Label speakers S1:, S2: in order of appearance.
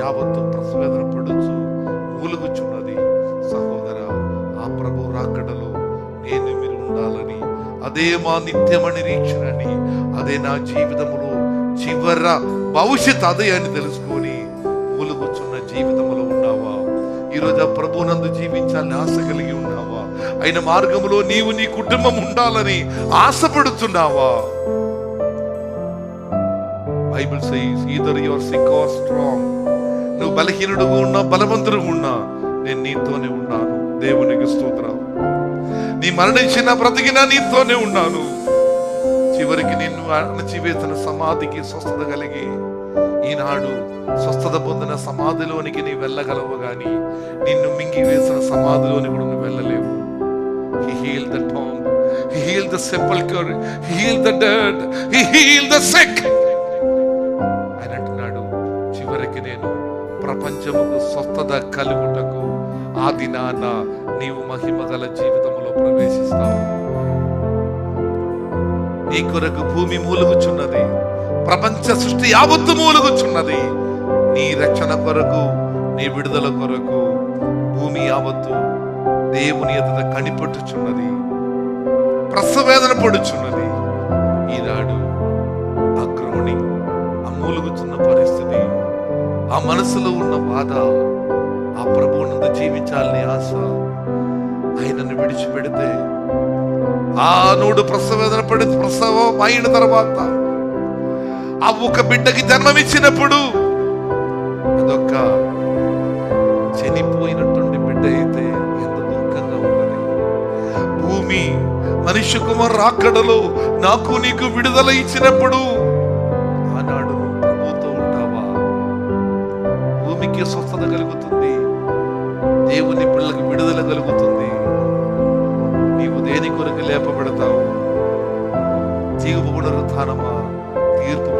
S1: యావత్తు ప్రసవేదన పడుచు మూలుగుచున్నది. సహోదర, ఆ ప్రభు రాకడలో నేను మీరు ఉండాలని, అదే మా నిత్యమ నిరీక్షణని, అదే నా జీవితంలో చివర భవిష్యత్ అదే అని తెలుసుకొని మూలుగుచున్న జీవితంలో ఉన్నావా? ఈరోజు ఆ ప్రభునందు జీవించాలని ఆశ కలిగి ఉన్నావా? ఆయన మార్గంలో నీవు నీ కుటుంబం ఉండాలని ఆశపడుతున్నావా? Bible says either you are sick or strong. నువ్వు బలహీనుడుగా ఉన్నా బలవంతుడుగా ఉన్నా నేను నీతోనే ఉన్నాను. దేవునికి స్తోత్రం. నీ మరణించిన బ్రతికినా నీతోనే ఉన్నాను. చివరికి నిన్ను అణచివేసిన సమాధికి స్వస్థత కలిగి ఈనాడు స్వస్థత పొందిన సమాధిలోనికి నీ వెళ్ళగలవు, గాని నిన్ను మింగివేసిన సమాధిలోని కూడా నువ్వు వెళ్ళలేవు. He healed the tomb, he healed the sepulchre, he healed the dead, he healed the sick. ఆయన అంటున్నాడు, చివరికి నేను ప్రపంచముకు స్వస్థత కలుగుటకు ఆ దినాన నీవు మహిమ గల జీవితంలో ప్రవేశిస్తావు. నీ కొరకు భూమి మూలుగుచున్నది, ప్రపంచ సృష్టి యావత్తు మూలుగుచున్నది. నీ రక్షణ కొరకు, నీ విడుదల కొరకు భూమి యావత్తు దేవుని ఎదుట కనిపెట్టుచున్నది, ప్రసవేదన పడుచున్నది. ఈనాడు ఆ గ్రోణి, ఆ మూలుగుచున్న పరిస్థితి, ఆ మనసులో ఉన్న బాధ, ఆ ప్రభువునందు జీవించాలని ఆశ, ఆయనను విడిచిపెడితే ఆ నోడు ప్రసవేదన పడి ప్రసవం అయిన తర్వాత ఆ ఒక బిడ్డకి జన్మమిచ్చినప్పుడు అదొక చనిపోయినటువంటి బిడ్డ అయితే ఎంత దుఃఖంగా ఉన్నది. భూమి మనుష్య కుమారు రాకడలో నాకు నీకు విడుదల ఇచ్చినప్పుడు ఆనాడు ప్రభుతో ఉంటావా? భూమికి స్వస్థత కలుగుతుంది, దేవుని పిల్లలకు విడుదల కలుగుతుంది. నీవు దేని కొరకు లేపబడతావు? జీవ పునరుత్థానమా, తీర్పు